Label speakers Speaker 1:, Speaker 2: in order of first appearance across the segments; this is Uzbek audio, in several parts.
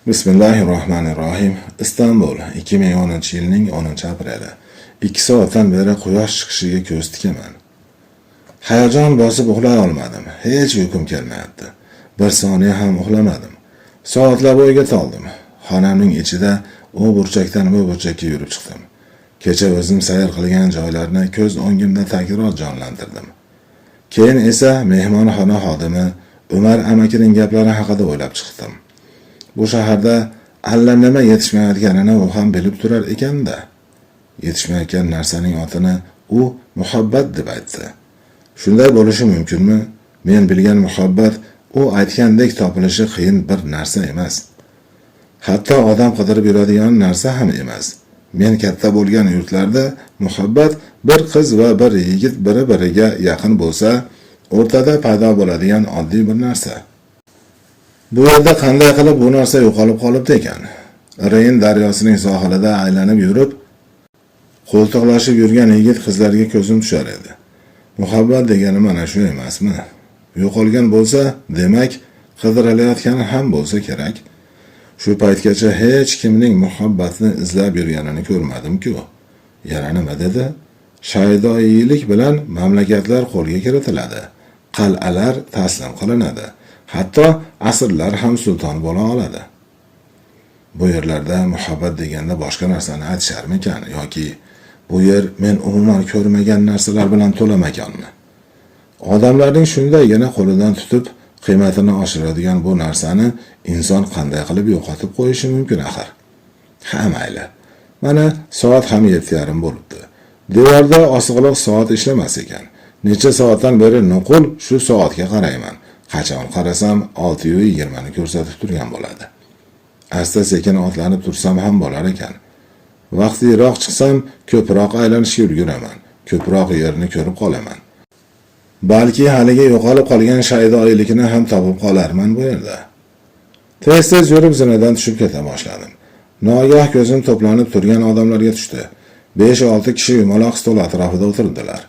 Speaker 1: Bismillahirrohmanirrohim. Istanbul 2010-yilning 10-apreli. 2 soatdan beri quyosh chiqishiga ko'z tikaman. Hayajon bosib uxlay olmadim. Hech uyqum kelmayapti. Bir soniya ham uxlamadim. Soatlab o'yga toldim. Xonamning ichida u burchakdan bu burchakka yurib chiqdim. Kecha o'zim sayr qilgan joylarni ko'z o'ngimda takror jonlantirdim. Keyin esa mehmonxona xodimi Umar amakining gaplari haqida o'ylab chiqdim. Bu shaharda allanima yetishmayotganini u ham bilib turar ekan-da. Yetishmayotgan narsaning otini u muhabbat deb aytdi. Shunday bo'lishi mumkinmi? Men bilgan muhabbat u aytgandek topilishi qiyin bir narsa emas. Hatto odam qidirib yuradigan narsa ham emas. Men katta bo'lgan yurtlarda muhabbat bir qiz va bir yigit biri-biriga yaqin bo'lsa, o'rtada paydo bo'ladigan oddiy bir narsa. Bu yerda qanday qilib bu narsa yo'qolib qolibdi ekan? Reyn daryosining sohilida aylanib yurib, qo'ltiqlashib yurgan yigit qizlarga ko'zim tushar edi. Muhabbat degani mana shu emasmi? Yo'qolgan bo'lsa, demak, qidirilayotgani ham bo'lsa kerak. Shu paytgacha hech kimning muhabbatni izlab yurganini ko'rmadim-ku. Yana nima dedi? Shaydoiylik bilan mamlakatlar qo'lga kiritiladi. Qal'alar taslim qilinadi. Hatto asrlar ham sulton bo'la oladi. Bu yerlarda muhabbat deganda boshqa narsani aytisharmikan yoki bu yer men umuman ko'rmagan narsalar bilan to'la makonmi? Odamlarning shundaygina qo'lidan tutib qiymatini oshiradigan bu narsani inson qanday qilib yo'qotib qo'yishi mumkin axir? Ha mayli. Mana soat ham 7:30 bo'libdi. Devorda osig'liq soat ishlamas ekan. Necha soatdan beri nuqul shu soatga qarayman. Qachon qarasam 6:20 ni ko'rsatib turgan bo'ladi. Asta-sekin otlanib tursam ham bo'lar ekan. Vaqtliroq chiqsam, ko'proq aylanishga ulguraman. Ko'proq yerni ko'rib qolaman. Balki haliga yo'qolib qolgan shaydoiylikni ham topib qolarman bu yerda. Tez-tez yurib zinadan tushib keta boshladim. Nogoh ko'zim to'planib turgan odamlarga tushdi. 5-6 kishi yumaloq stol atrofida o'tirdilar.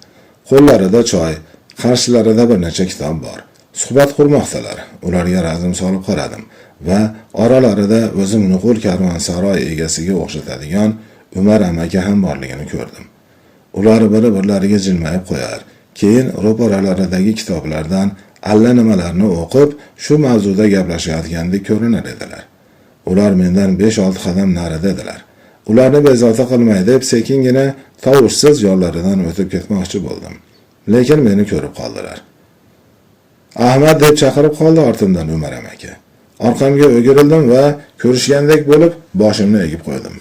Speaker 1: Qo'llarida choy, qarshilarida bir necha kitob bor. Suhbat qurmoqdalar. Ularga razm solib qaradim va oralarida o'zim nuqul karvonsaroy egasiga o'xshatadigan Umar amaki ham borligini ko'rdim. Ular bir-birlariga jilmayib qo'yar, keyin ro'paralaridagi kitoblardan allanimalarni o'qib, shu mavzuda gaplashayotgandek ko'rinar edilar. Ular mendan 5-6 qadam narida edilar. Ularni bezovta qilmay deb sekingina tovushsiz yo'llaridan o'tib ketmoqchi bo'ldim. Lekin meni ko'rib qoldilar. Ahmad deb chaqirib qoldi ortimdan Umar amaki. Orqamga o'girildim va ko'rishgandek bo'lib boshimni egib qo'ydim.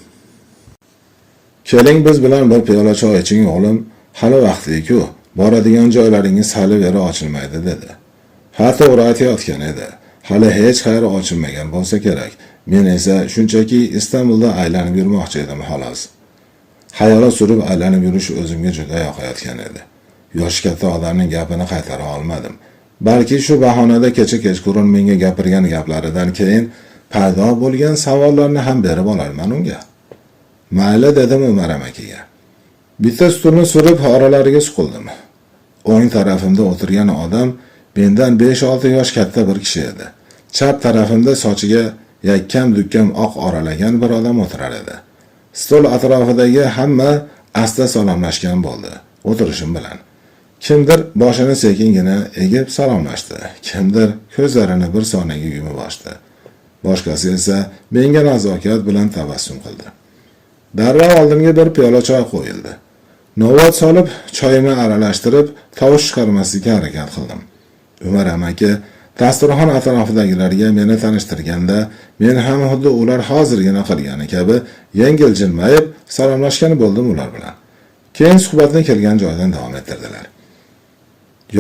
Speaker 1: Keling biz bilan bir piyola choy iching o'g'lim, hali vaqti-ku, boradigan joylaringiz hali veri ochilmaydi dedi. Ha to'g'ri aytayotgan edi. Hali hech qayeri ochilmagan bo'lsa kerak. Men esa shunchaki Istanbulda aylanib yurmoqchi edim xolos. Xayolga surib aylanib yurish o'zimga juda yoqayotgan edi. Yosh katta odamning gapini qaytara olmadim. Balki shu bahonada kecha-kechqurun menga gapirgan gaplaridan keyin paydo bo'lgan savollarni ham berib olarman unga. Mayli dedim Umar amakiga. Bitta stulni surib oralariga suqildim. O'ng tarafimda o'tirgan odam mendan 5-6 yosh katta bir kishi edi. Chap tarafimda sochiga yakkam-dukkam oq oralagan bir odam o'tirar edi. Stol atrofidagi hamma asta salomlashgan bo'ldi, o'tirishim bilan. Kimdir boshini sekingina egib salomlashdi. Kimdir ko'zlarini bir soniyaga yumib ochdi. Boshqasi esa menga nazokat bilan tabassum qildi. Darrov oldimga bir piyola choy qo'yildi. Novvot solib, choyimni aralashtirib, tovush chiqarmaslikka harakat qildim. Umar amaki dasturxon atrofidagilarga meni tanishtirganda, men ham xuddi ular hozirgina qilgani kabi yengil jilmayib salomlashgan bo'ldim ular bilan. Keyin suhbatni kelgan joydan davom ettirdilar.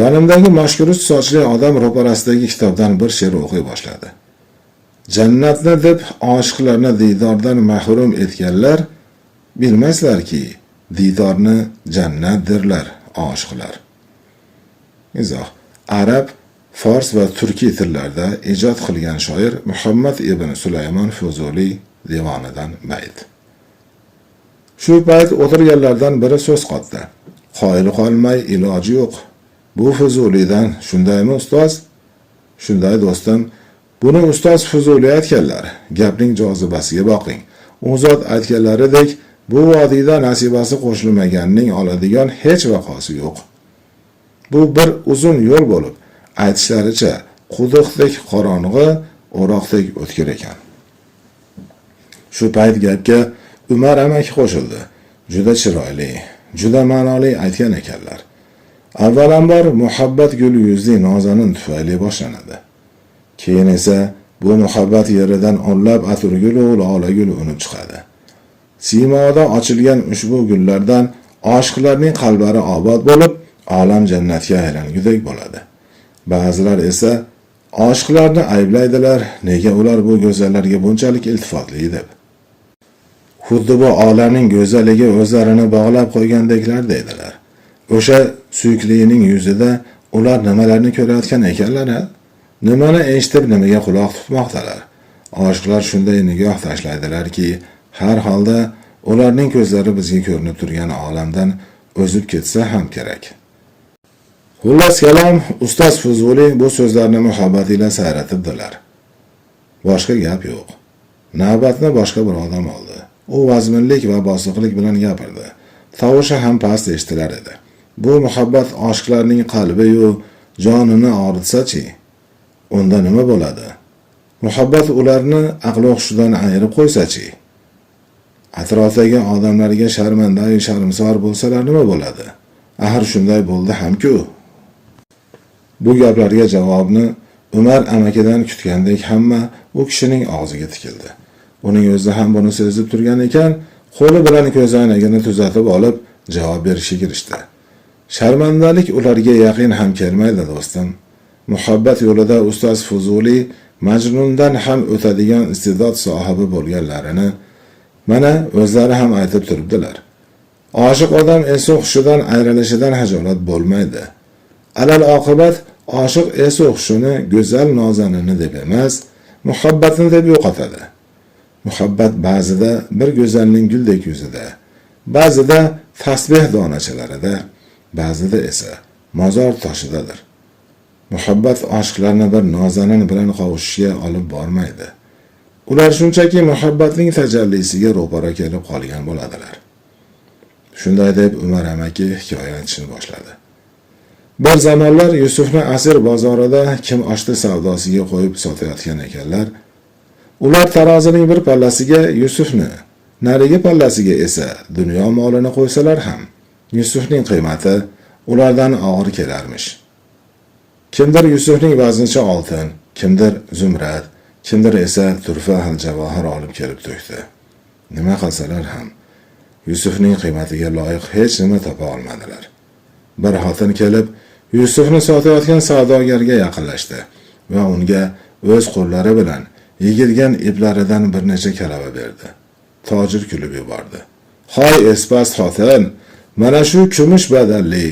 Speaker 1: Yonimdagi mashkurus sochli odam ro'parasidagi kitobdan bir she'r o'qiy boshladi. Jannatni deb oshiqlarni diydordan mahrum etganlar bilmaslarki, diydorni jannatdirlar oshiqlar. Izoh: Arab, fors va turkiy tillarda ijod qilgan shoir Muhammad ibn Sulaymon Fuzuli devonidan bayt. Shu payt o'tirganlardan biri so'z qotdi. Qoyil qolmay iloji yo'q. Bu Fuzulidan shundaymi ustoz? Shunday do'stim, Buni ustoz Fuzuli aytganlar. Gapning jozibasiga boqing. U zot aytganlaridek, bu vodiyda nasibasi qo'shilmaganning oladigan hech vaqosi yo'q. Bu bir uzun yo'l bo'lib, aytishlaricha quduqdek qorong'i, o'roqdek o'tkir ekan. Shu payt gapga Umar amaki qo'shildi. Juda chiroyli, juda ma'noli aytgan ekanlar. Avvalambor muhabbat gul yuzli nozanin tufayli boshlanadi. Keyin esa bu muhabbat yeridan o'nlab atirgul va lolagul unib chiqadi. Simoda ochilgan ushbu gullardan oshiqlarning qalblari obod bo'lib, olam jannatga aylangudek bo'ladi. Ba'zilar esa oshiqlarni ayblaydilar, nega ular bu go'zallarga bunchalik iltifotli deb. Xuddi bu olamning go'zalligi o'zlarini bog'lab qo'ygandeklar deydilar. O'sha suyuklining yuzida ular nimalarni ko'rayotgan ekanlar? Nimani eshitib, nimaga quloq tutmoqdalar? Oshiqlar shunday nigoh tashlaydilarki, har holda ularning ko'zlari bizga ko'rinib turgan olamdan o'zib ketsa ham kerak. Xullas kalom, ustoz Fuzuli bu so'zlarni muhabbat ila sayratibdilar. Boshqa gap yo'q. Navbatni boshqa bir odam oldi. U vazminlik va bosiqlik bilan gapirdi. Tovushi ham past eshitilar edi. Bu muhabbat oshiqlarning qalbi-yu jonini og'ritsa-chi, unda nima bo'ladi? Muhabbat ularni aql hushidan ayirib qo'ysa-chi, atrofdagi odamlarga sharmanda-yu sharmsor bo'lsalar nima bo'ladi? Axir shunday bo'ldi ham-ku. Bu gaplarga javobni Umar amakidan kutgandek hamma u kishining og'ziga tikildi. Uning o'zi ham buni sezib turgan ekan, qo'li bilan ko'zoynagini tuzatib olib javob berishga kirishdi. Sharmandalik ularga yaqin ham kelmaydi, do'stim. Muhabbat yo'lida ustoz Fuzuli Majnundan ham o'tadigan iste'dod sohibi bo'lganlarini mana o'zlari ham aytib turibdilar. Oshiq odam esi hushidan ayrilishidan hajolat bo'lmaydi. Alal oqibat oshiq esi hushini go'zal nozanini deb emas, muhabbatni deb yo'qotadi. Muhabbat ba'zida bir go'zalning guldek yuzida, ba'zida tasbih donachalarida, ba'zida esa mozor toshidadir. Muhabbat oshiqlarni bir nozanin bilan qovushishga olib bormaydi. Ular shunchaki muhabbatning tajallisiga ro'para kelib qolgan bo'ladilar. Shunday deb Umar amaki hikoya aytishni boshladi. Bir zamonlar Yusufni asir bozorida kim oshti savdosiga qo'yib sotayotgan ekanlar. Ular tarozining bir pallasiga Yusufni, narigi pallasiga esa dunyo molini qo'ysalar ham, Yusufning qiymati ulardan og'ir kelarmish. Kimdir Yusufning vaznicha oltin, kimdir zumrad, kimdir esa turfa hal javohir olib kelib to'kdi. Nima qilsalar ham Yusufning qiymatiga loyiq hech nima topa olmadilar. Bir xotin kelib Yusufni sotayotgan savdogarga yaqinlashdi va unga o'z qo'llari bilan yigilgan iplaridan bir necha kalava berdi. Tojir kulib yubordi. "Hoy espast xotin, mana shu kumush badalli,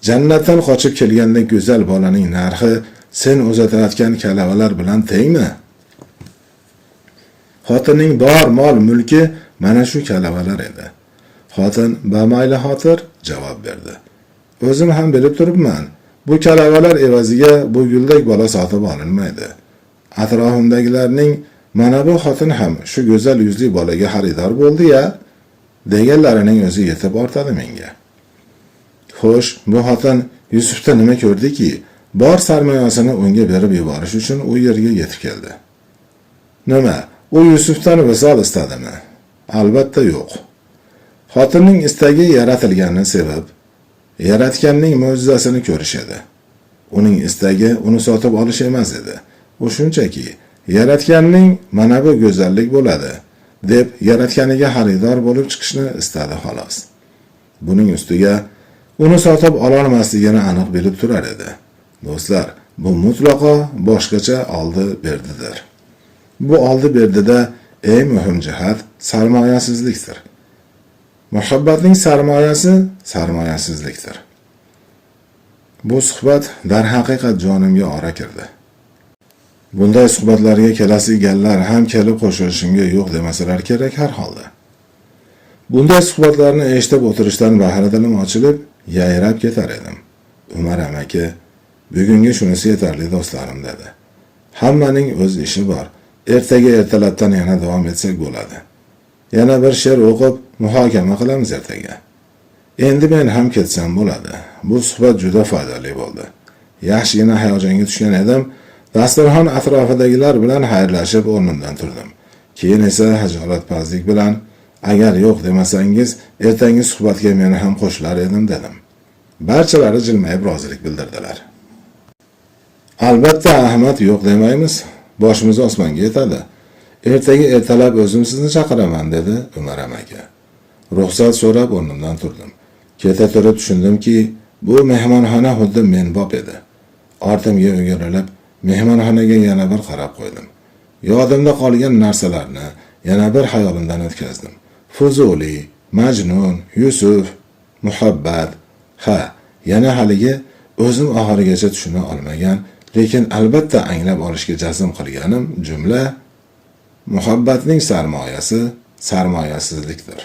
Speaker 1: jannatdan qochib kelgandek go'zal bolaning narxi sen uzatayotgan kalavalar bilan tengmi?" Xotinning bor mol mulki mana shu kalavalar edi. Xotin bamayli xotir javob berdi. "O'zim ham bilib turibman, bu kalavalar evaziga bu guldek bola sotib olinmaydi. Atrofimdagilarning mana bu xotin ham shu go'zal yuzli bolaga xaridor bo'ldi-ya, deganlarining o'zi yetib ortadi menga." Xo'sh, bu xotin Yusufda nima ko'rdiki, bor sarmoyasini unga berib yuborish uchun u yerga yetib keldi. Nima, u Yusufdan visol istadimi? Albatta yo'q. Xotinning istagi yaratilganini sevib, yaratganning mo'jizasini ko'rish edi. Uning istagi uni sotib olish emas edi. U shunchaki yaratganning mana bu go'zallik bo'ladi deb yaratganiga xaridor bo'lib chiqishni istadi xolos. Buning ustiga uni sotib ola olmasligini aniq bilib turar edi. Do'stlar, bu mutlaqo boshqacha oldi-berdidir. Bu oldi-berdida eng muhim jihat sarmoyasizlikdir. Muhabbatning sarmoyasizlikdir. Bu suhbat darhaqiqat jonimga ora kirdi. Bunday suhbatlarga kelasi gallar ham kelib qo'shilishimga yo'q demasalar kerak har holda. Bunday suhbatlarni eshitib o'tirishdan bahridilim ochilib, yayrab ketar edim. Umar amaki, bugungi shunisi yetarli do'stlarim dedi. Hammaning o'z ishi bor. Ertaga ertalabdan yana davom etsak bo'ladi. Yana bir she'r o'qib muhokama qilamiz ertaga. Endi men ham ketsam bo'ladi. Bu suhbat juda foydali bo'ldi. Yaxshigina hayajonga tushgan edim. Dasturxon atrofidagilar bilan xayrlashib o'rnimdan turdim. Keyin esa hajolatpazlik bilan agar yo'q demasangiz, ertangi suhbatga meni ham qo'shilar edim dedim. Barchalari jilmayib rozilik bildirdilar. Albatta Ahmad yo'q demaymiz. Boshimiz osmonga yetadi. Ertaga ertalab o'zim sizni chaqiraman dedi Umar amaki. Ruxsat so'rab o'rnimdan turdim. Keta turib tushundimki, bu mehmonxona xuddi menbop edi. Ortimga o'girilib, mehmonxonaga yana bir qarab qo'ydim. Yodimda qolgan narsalarni yana bir xayolimdan o'tkazdim. Fuzuli, Majnun, Yusuf, muhabbat, yana haligi o'zim oxirigacha tushuna olmagan, lekin albatta anglab olishga jazm qilganim jumla muhabbatning sarmoyasi sarmoyasizlikdir.